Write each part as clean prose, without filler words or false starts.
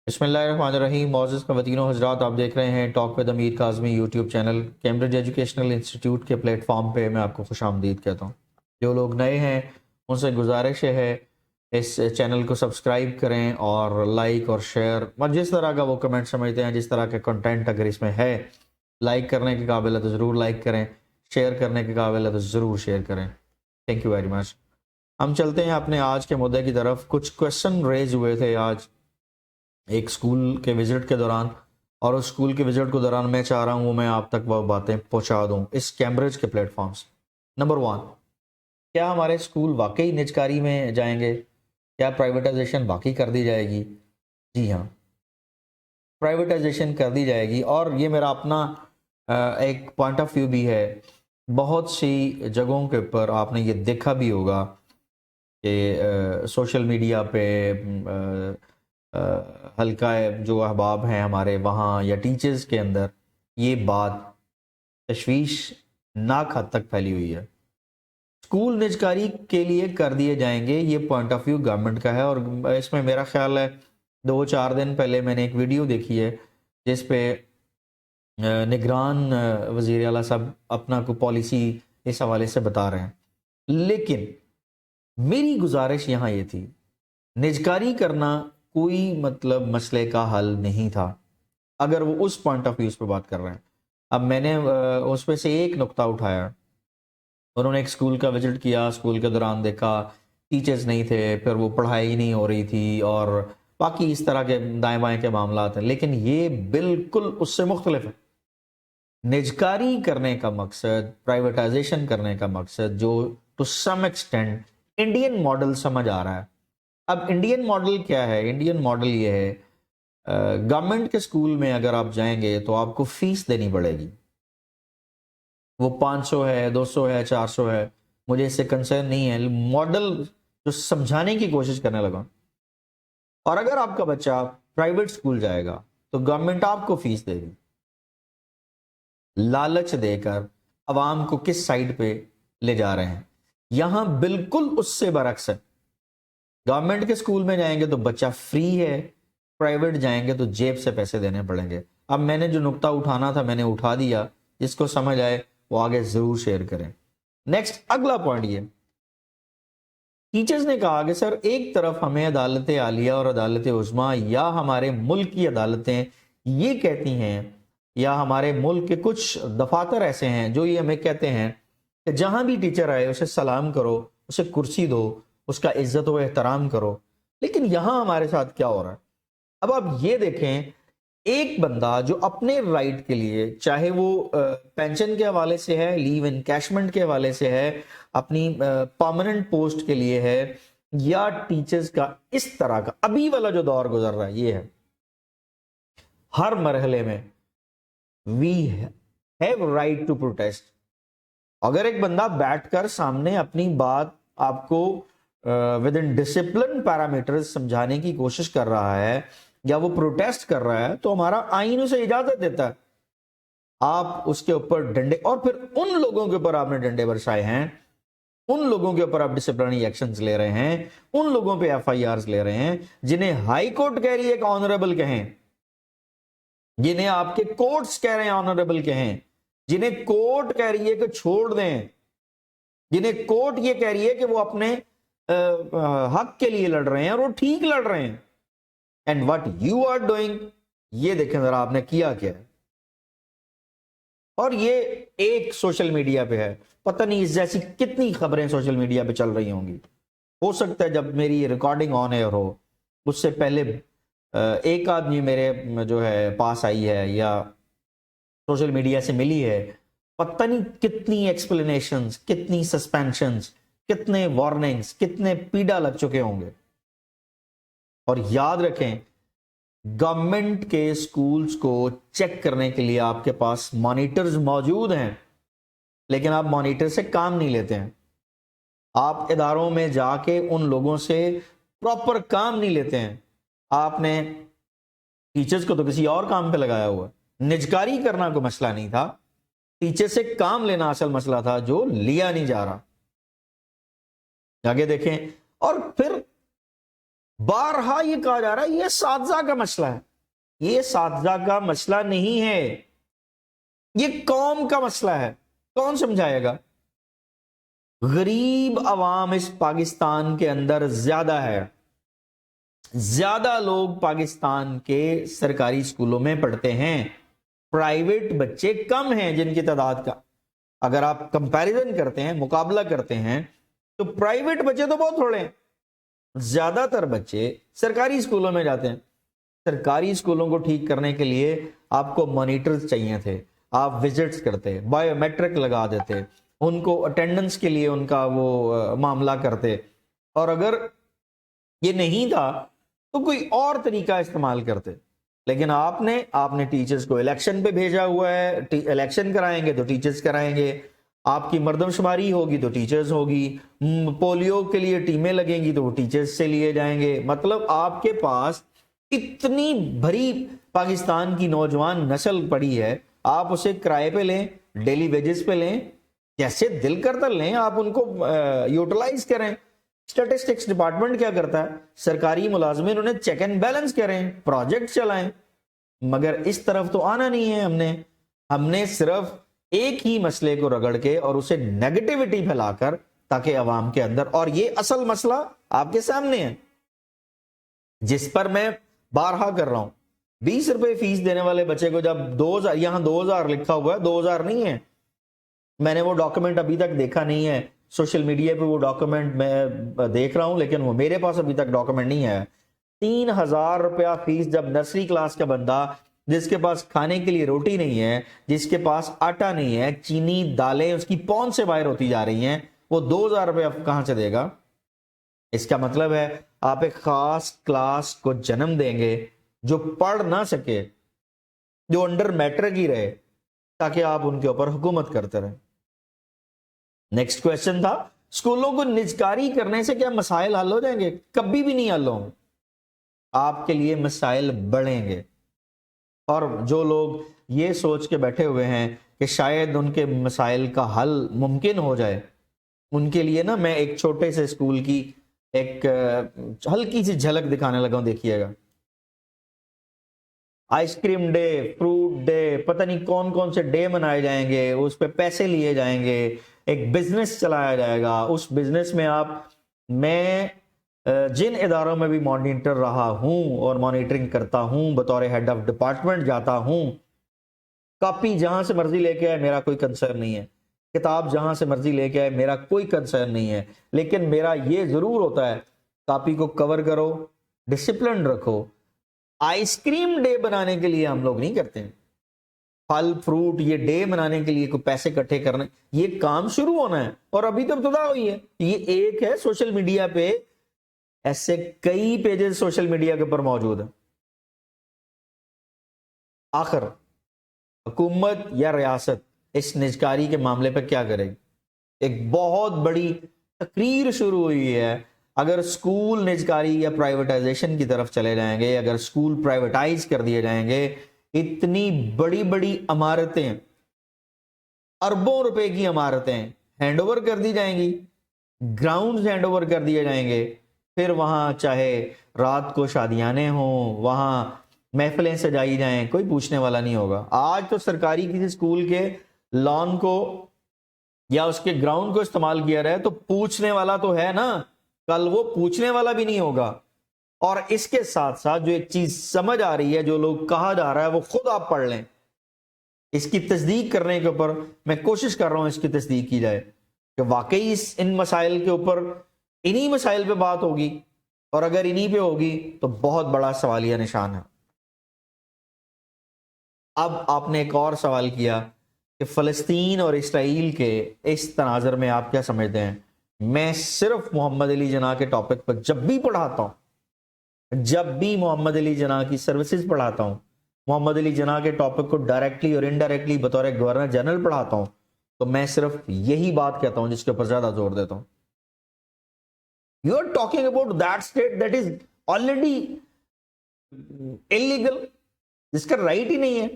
بسم اللہ الرحمن الرحیم. معزز خواتین و حضرات، آپ دیکھ رہے ہیں talk with Amir Kazmi YouTube channel. Cambridge educational institute کے پلیٹ فارم پہ میں آپ کو خوش آمدید کہتا ہوں. جو لوگ نئے ہیں ان سے گزارش ہے اس چینل کو سبسکرائب کریں اور لائک اور شیئر اور جس طرح کا وہ کمنٹ سمجھتے ہیں، جس طرح کے کنٹینٹ اگر اس میں ہے لائک کرنے کے قابل ہے تو ضرور لائک کریں، شیئر کرنے کے قابل ہے تو ضرور شیئر کریں. Thank you very much. ہم چلتے ہیں اپنے آج کے مدعے کی طرف. کچھ کویشچن ریز ہوئے تھے آج ایک سکول کے وزٹ کے دوران، اور اس سکول کے وزٹ کے دوران میں چاہ رہا ہوں میں آپ تک وہ باتیں پہنچا دوں اس کیمبرج کے پلیٹ فارم سے. نمبر 1، کیا ہمارے سکول واقعی نجکاری میں جائیں گے؟ کیا پرائیویٹائزیشن واقعی کر دی جائے گی؟ جی ہاں، پرائیویٹائزیشن کر دی جائے گی. اور یہ میرا اپنا ایک پوائنٹ آف ویو بھی ہے. بہت سی جگہوں کے اوپر آپ نے یہ دیکھا بھی ہوگا کہ سوشل میڈیا پہ حلقہ جو احباب ہیں ہمارے وہاں یا ٹیچرز کے اندر یہ بات تشویشناک حد تک پھیلی ہوئی ہے. اسکول نجکاری کے لیے کر دیے جائیں گے، یہ پوائنٹ آف ویو گورنمنٹ کا ہے. اور اس میں میرا خیال ہے 2-4 دن پہلے میں نے ایک ویڈیو دیکھی ہے جس پہ نگران وزیر اعلیٰ صاحب اپنا کو پالیسی اس حوالے سے بتا رہے ہیں. لیکن میری گزارش یہاں یہ تھی، نجکاری کرنا کوئی مطلب مسئلے کا حل نہیں تھا اگر وہ اس پوائنٹ آف ویو پہ بات کر رہے ہیں. اب میں نے اس پہ سے ایک نقطہ اٹھایا. انہوں نے ایک سکول کا وزٹ کیا، سکول کے دوران دیکھا ٹیچرز نہیں تھے، پھر وہ پڑھائی نہیں ہو رہی تھی اور باقی اس طرح کے دائیں بائیں کے معاملات ہیں. لیکن یہ بالکل اس سے مختلف ہے. نجکاری کرنے کا مقصد، پرائیویٹائزیشن کرنے کا مقصد جو to some extent Indian model سمجھ آ رہا ہے. اب انڈین ماڈل کیا ہے؟ انڈین ماڈل یہ ہے، گورنمنٹ کے سکول میں اگر آپ جائیں گے تو آپ کو فیس دینی پڑے گی. وہ 500 ہے، 200 ہے، 400 ہے، مجھے اس سے کنسرن نہیں ہے. ماڈل جو سمجھانے کی کوشش کرنے لگا. اور اگر آپ کا بچہ پرائیویٹ سکول جائے گا تو گورنمنٹ آپ کو فیس دے گی، لالچ دے کر عوام کو کس سائڈ پہ لے جا رہے ہیں. یہاں بالکل اس سے برعکس ہے. گورنمنٹ کے سکول میں جائیں گے تو بچہ فری ہے، پرائیویٹ جائیں گے تو جیب سے پیسے دینے پڑیں گے. اب میں نے جو نقطہ اٹھانا تھا میں نے اٹھا دیا، جس کو سمجھ آئے وہ آگے ضرور شیئر کریں. نیکسٹ اگلا پوائنٹ یہ، ٹیچرز نے کہا کہ سر ایک طرف ہمیں عدالت عالیہ اور عدالت عظمیٰ یا ہمارے ملک کی عدالتیں یہ کہتی ہیں، یا ہمارے ملک کے کچھ دفاتر ایسے ہیں جو یہ ہمیں کہتے ہیں کہ جہاں بھی ٹیچر آئے اسے سلام کرو، اسے کرسی دو، اس کا عزت و احترام کرو. لیکن یہاں ہمارے ساتھ کیا ہو رہا ہے؟ اب آپ یہ دیکھیں، ایک بندہ جو اپنے رائٹ کے لیے، چاہے وہ پینشن کے حوالے سے ہے، لیو انکیشمنٹ کے حوالے سے ہے، اپنی پرماننٹ پوسٹ کے لیے ہے، یا ٹیچرز کا اس طرح کا ابھی والا جو دور گزر رہا ہے یہ ہے، ہر مرحلے میں we have right to protest. اگر ایک بندہ بیٹھ کر سامنے اپنی بات آپ کو ود ان ڈسپلن پیرامیٹر سمجھانے کی کوشش کر رہا ہے یا وہ پروٹیسٹ کر رہا ہے تو ہمارا آئین اسے اجازت دیتا ہے. آپ اس کے اوپر ڈنڈے، اور پھر ان لوگوں کے اوپر آپ نے ڈنڈے برسائے ہیں، ان لوگوں کے اوپر آپ ڈسپلنری ایکشنز لے رہے ہیں، ان لوگوں پہ ایف آئی آرز لے رہے ہیں جنہیں ہائی کورٹ کہہ رہی ہے کہ آنریبل کہیں، جنہیں آپ کے کورٹس کہہ رہے ہیں آنریبل کہیں، جنہیں کورٹ کہہ رہی ہے کہ چھوڑ دیں، جنہیں کورٹ یہ کہہ رہی ہے کہ وہ اپنے حق کے لیے لڑ رہے ہیں اور وہ ٹھیک لڑ رہے ہیں. And what you are doing, یہ دیکھیں ذرا آپ نے کیا کیا ہے. اور یہ ایک سوشل میڈیا پہ ہے، پتہ نہیں اس جیسی کتنی خبریں سوشل میڈیا پہ چل رہی ہوں گی. ہو سکتا ہے جب میری ریکارڈنگ آن ایئر ہو اس سے پہلے ایک آدمی میرے جو ہے پاس آئی ہے یا سوشل میڈیا سے ملی ہے، پتہ نہیں کتنی ایکسپلینیشنز، کتنی سسپینشنز، کتنے وارننگز، کتنے پیڈا لگ چکے ہوں گے. اور یاد رکھیں، گورنمنٹ کے سکولز کو چیک کرنے کے لیے آپ کے پاس مانیٹرز موجود ہیں، لیکن آپ مانیٹر سے کام نہیں لیتے ہیں. آپ اداروں میں جا کے ان لوگوں سے پراپر کام نہیں لیتے ہیں. آپ نے ٹیچرز کو تو کسی اور کام پہ لگایا ہوا. نجکاری کرنا کوئی مسئلہ نہیں تھا، ٹیچر سے کام لینا اصل مسئلہ تھا جو لیا نہیں جا رہا. آگے دیکھیں. اور پھر بارہا یہ کہا جا رہا ہے یہ اساتذہ کا مسئلہ ہے. یہ اساتذہ کا مسئلہ نہیں ہے, یہ قوم کا مسئلہ ہے. کون سمجھائے گا؟ غریب عوام اس پاکستان کے اندر زیادہ ہے. زیادہ لوگ پاکستان کے سرکاری اسکولوں میں پڑھتے ہیں, پرائیویٹ بچے کم ہیں جن کی تعداد کا اگر آپ کمپیریزن کرتے ہیں, مقابلہ کرتے ہیں, تو پرائیویٹ بچے تو بہت تھوڑے ہیں. زیادہ تر بچے سرکاری اسکولوں میں جاتے ہیں. سرکاری اسکولوں کو ٹھیک کرنے کے لیے آپ کو مانیٹرز چاہیے تھے, آپ وزٹس کرتے, بایو میٹرک لگا دیتے, ان کو اٹینڈنس کے لیے ان کا وہ معاملہ کرتے, اور اگر یہ نہیں تھا تو کوئی اور طریقہ استعمال کرتے. لیکن آپ نے ٹیچرز کو الیکشن پہ بھیجا ہوا ہے, الیکشن کرائیں گے تو ٹیچرز کرائیں گے, آپ کی مردم شماری ہوگی تو ٹیچرز ہوگی, پولیو کے لیے ٹیمیں لگیں گی تو وہ ٹیچرز سے لیے جائیں گے. مطلب آپ کے پاس اتنی بھری پاکستان کی نوجوان نسل پڑی ہے, آپ اسے کرائے پہ لیں, ڈیلی ویجز پہ لیں, جیسے دل کرتا لیں, آپ ان کو یوٹیلائز کریں. اسٹیٹسٹکس ڈپارٹمنٹ کیا کرتا ہے, سرکاری ملازمین انہیں چیک اینڈ بیلنس کریں, پروجیکٹ چلائیں, مگر اس طرف تو آنا نہیں ہے. ہم نے صرف ایک ہی مسئلے کو رگڑ کے اور اسے نیگیٹیوٹی پھیلا کر, تاکہ عوام کے اندر, اور یہ اصل مسئلہ آپ کے سامنے ہے جس پر میں بارہا کر رہا ہوں. 20 روپے فیس دینے والے بچے کو جب 2000, یہاں 2000 لکھا ہوا ہے, 2000 نہیں ہے, میں نے وہ ڈاکومنٹ ابھی تک دیکھا نہیں ہے, سوشل میڈیا پہ وہ ڈاکومنٹ میں دیکھ رہا ہوں لیکن وہ میرے پاس ابھی تک ڈاکومنٹ نہیں ہے. 3000 روپیہ فیس جب نرسری کلاس کا بندہ, جس کے پاس کھانے کے لیے روٹی نہیں ہے, جس کے پاس آٹا نہیں ہے, چینی دالیں اس کی پون سے باہر ہوتی جا رہی ہیں, وہ 2000 روپیہ کہاں سے دے گا؟ اس کا مطلب ہے آپ ایک خاص کلاس کو جنم دیں گے جو پڑھ نہ سکے, جو انڈر میٹرک ہی رہے, تاکہ آپ ان کے اوپر حکومت کرتے رہیں. نیکسٹ کویسچن تھا, اسکولوں کو نجکاری کرنے سے کیا مسائل حل ہو جائیں گے؟ کبھی بھی نہیں حل ہوں گے, آپ کے لیے مسائل بڑھیں گے. اور جو لوگ یہ سوچ کے بیٹھے ہوئے ہیں کہ شاید ان کے مسائل کا حل ممکن ہو جائے, ان کے لیے نا میں ایک چھوٹے سے اسکول کی ایک ہلکی سی جھلک دکھانے لگا ہوں, دیکھیے گا. Ice cream day, fruit day, پتہ نہیں کون کون سے ڈے منائے جائیں گے, اس پہ پیسے لیے جائیں گے, ایک بزنس چلایا جائے گا. اس بزنس میں میں جن اداروں میں بھی مانیٹر رہا ہوں اور مانیٹرنگ کرتا ہوں, بطور ہیڈ آف ڈپارٹمنٹ جاتا ہوں, کاپی جہاں سے مرضی لے کے آئے میرا کوئی کنسرن نہیں ہے, کتاب جہاں سے مرضی لے کے آئے میرا کوئی کنسرن نہیں ہے, لیکن میرا یہ ضرور ہوتا ہے کاپی کو کور کرو, ڈسپلن رکھو. آئس کریم ڈے بنانے کے لیے ہم لوگ نہیں کرتے ہیں, پھل فروٹ یہ ڈے منانے کے لیے کوئی پیسے اکٹھے کرنے, یہ کام شروع ہونا ہے اور ابھی تو ابتدا ہوئی ہے. یہ ایک ہے, سوشل میڈیا پہ ایسے کئی پیجز سوشل میڈیا کے اوپر موجود ہیں. آخر حکومت یا ریاست اس نجکاری کے معاملے پہ کیا کرے گی؟ ایک بہت بڑی تقریر شروع ہوئی ہے. اگر سکول نجکاری یا پرائیویٹائزیشن کی طرف چلے جائیں گے, اگر سکول پرائیویٹائز کر دیے جائیں گے, اتنی بڑی بڑی عمارتیں, اربوں روپے کی عمارتیں ہینڈ اوور کر دی جائیں گی, گراؤنڈز ہینڈ اوور کر دیے جائیں گے, پھر وہاں چاہے رات کو شادیانے ہوں, وہاں محفلیں سجائی جائیں, کوئی پوچھنے والا نہیں ہوگا. آج تو سرکاری کسی سکول کے لان کو یا اس کے گراؤنڈ کو استعمال کیا رہے تو پوچھنے والا تو ہے نا, کل وہ پوچھنے والا بھی نہیں ہوگا. اور اس کے ساتھ ساتھ جو ایک چیز سمجھ آ رہی ہے, جو لوگ کہا جا رہا ہے, وہ خود آپ پڑھ لیں. اس کی تصدیق کرنے کے اوپر میں کوشش کر رہا ہوں, اس کی تصدیق کی جائے کہ واقعی ان مسائل کے اوپر, انہی مسائل پہ بات ہوگی, اور اگر انہی پہ ہوگی تو بہت بڑا سوالیہ نشان ہے. اب آپ نے ایک اور سوال کیا کہ فلسطین اور اسرائیل کے اس تناظر میں آپ کیا سمجھتے ہیں؟ میں صرف محمد علی جناح کے ٹاپک پر جب بھی پڑھاتا ہوں, جب بھی محمد علی جناح کی سروسز پڑھاتا ہوں, محمد علی جناح کے ٹاپک کو ڈائریکٹلی اور انڈائریکٹلی بطور گورنر جنرل پڑھاتا ہوں, تو میں صرف یہی بات کہتا ہوں جس کے اوپر زیادہ زور دیتا ہوں. You are talking about that state that is already illegal, جس کا رائٹ ہی نہیں ہے,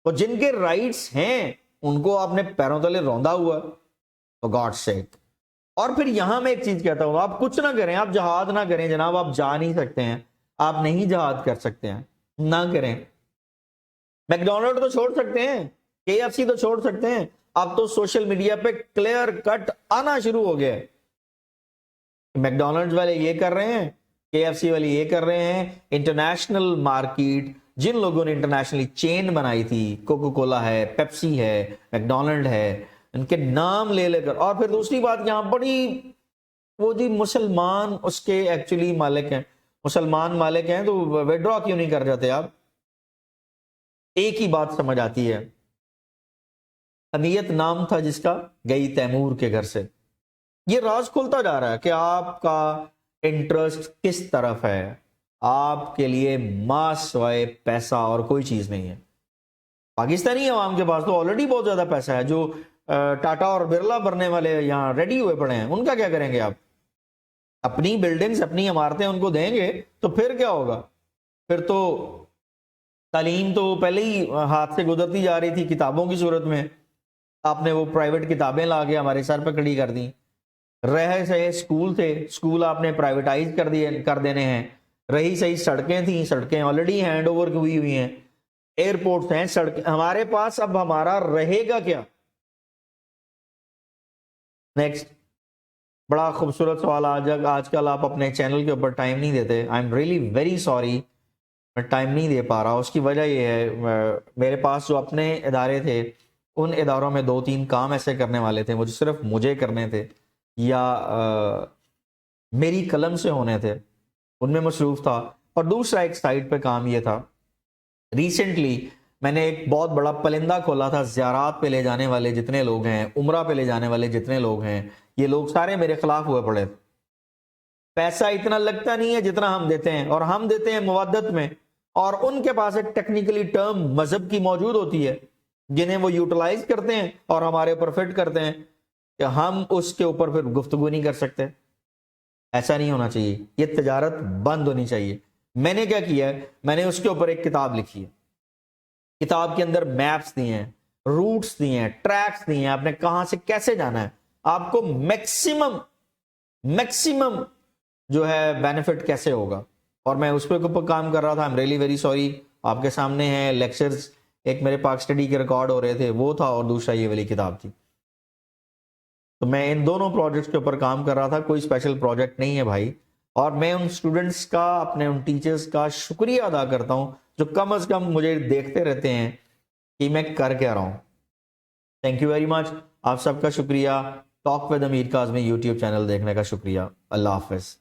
اور جن کے رائٹس ہیں ان کو آپ نے پیروں تلے روندا ہوا. تو گاڈ سیک, اور پھر یہاں میں ایک چیز کہتا ہوں، آپ کچھ نہ کریں، آپ جہاد نہ کریں جناب، آپ جا نہیں سکتے ہیں، آپ نہیں جہاد کر سکتے ہیں، نہ کریں۔ میک ڈونلڈ تو چھوڑ سکتے ہیں، KFC تو چھوڑ سکتے ہیں، اب تو سوشل میڈیا پہ کلیئر کٹ آنا شروع ہو گیا ہے، میک ڈونلڈ والے یہ کر رہے ہیں، KFC والے یہ کر رہے ہیں۔ انٹرنیشنل مارکیٹ، جن لوگوں نے انٹرنیشنلی چین بنائی تھی، کوکو کولا ہے، پیپسی ہے، میک ڈونلڈ ہے، ان کے نام لے لے کر۔ اور پھر دوسری بات یہاں بڑی، وہ جی مسلمان اس کے ایکچولی مالک ہیں، مسلمان مالک ہیں، تو ویڈرا کیوں نہیں کر جاتے آپ؟ ایک ہی بات سمجھ آتی ہے، امیت نام تھا جس کا، گئی تیمور کے گھر سے۔ یہ راز کھلتا جا رہا ہے کہ آپ کا انٹرسٹ کس طرف ہے، آپ کے لیے ماس سوائے پیسہ اور کوئی چیز نہیں ہے۔ پاکستانی عوام کے پاس تو آلریڈی بہت زیادہ پیسہ ہے، جو ٹاٹا اور برلا بھرنے والے یہاں ریڈی ہوئے پڑے ہیں، ان کا کیا کریں گے آپ؟ اپنی بلڈنگز، اپنی عمارتیں ان کو دیں گے تو پھر کیا ہوگا؟ پھر تو تعلیم تو پہلے ہی ہاتھ سے گزرتی جا رہی تھی کتابوں کی صورت میں، آپ نے وہ پرائیویٹ کتابیں لا کے ہمارے سر پہ کھڑی کر دی۔ رہے سہے اسکول تھے، اسکول آپ نے پرائیویٹائز کر دینے ہیں۔ رہی صحیح سڑکیں تھیں، سڑکیں آلریڈی ہینڈ اوور ہوئی ہوئی ہیں۔ ایئرپورٹس ہیں، سڑک ہمارے پاس، اب ہمارا رہے گا کیا؟ نیکسٹ، بڑا خوبصورت سوال آج کل آپ اپنے چینل کے اوپر ٹائم نہیں دیتے، I am really very sorry, میں ٹائم نہیں دے پا رہا۔ اس کی وجہ یہ ہے، میرے پاس جو اپنے ادارے تھے، ان اداروں میں 2-3 کام ایسے کرنے والے تھے مجھے، صرف مجھے کرنے تھے یا میری قلم سے ہونے تھے، ان میں مصروف تھا۔ اور دوسرا ایک سائٹ پہ کام یہ تھا، ریسنٹلی میں نے ایک بہت بڑا پلندہ کھولا تھا، زیارات پہ لے جانے والے جتنے لوگ ہیں، عمرہ پہ لے جانے والے جتنے لوگ ہیں، یہ لوگ سارے میرے خلاف ہوئے پڑے۔ پیسہ اتنا لگتا نہیں ہے جتنا ہم دیتے ہیں، اور ہم دیتے ہیں موادت میں، اور ان کے پاس ایک ٹیکنیکلی ٹرم مذہب کی موجود ہوتی ہے جنہیں وہ یوٹیلائز کرتے ہیں اور ہمارے اوپر فٹ کرتے ہیں کہ ہم اس کے اوپر پھر گفتگو نہیں کر سکتے۔ ایسا نہیں ہونا چاہیے، یہ تجارت بند ہونی چاہیے۔ میں نے کیا کیا ہے، میں نے اس کے اوپر ایک کتاب لکھی ہے، کتاب کے اندر میپس دیے ہیں، روٹس دیے ہیں، ٹریکس دیے ہیں، آپ نے کہاں سے کیسے جانا ہے، آپ کو میکسیمم جو ہے بینیفٹ کیسے ہوگا، اور میں اس پہ کام کر رہا تھا۔ I'm really very sorry، آپ کے سامنے ہیں لیکچرز، ایک میرے پاک اسٹڈی کے ریکارڈ ہو رہے تھے، وہ تھا، اور دوسرا یہ والی کتاب تھی۔ تو میں ان دونوں پروجیکٹس کے اوپر کام کر رہا تھا، کوئی اسپیشل پروجیکٹ نہیں ہے بھائی، اور میں ان اسٹوڈنٹس کا، اپنے ان ٹیچرز کا شکریہ ادا کرتا ہوں جو کم از کم مجھے دیکھتے رہتے ہیں کہ میں کر کیا رہا ہوں۔ تھینک یو ویری مچ، آپ سب کا شکریہ۔ Talk with Amir Kazmi YouTube channel دیکھنے کا شکریہ۔ اللہ حافظ۔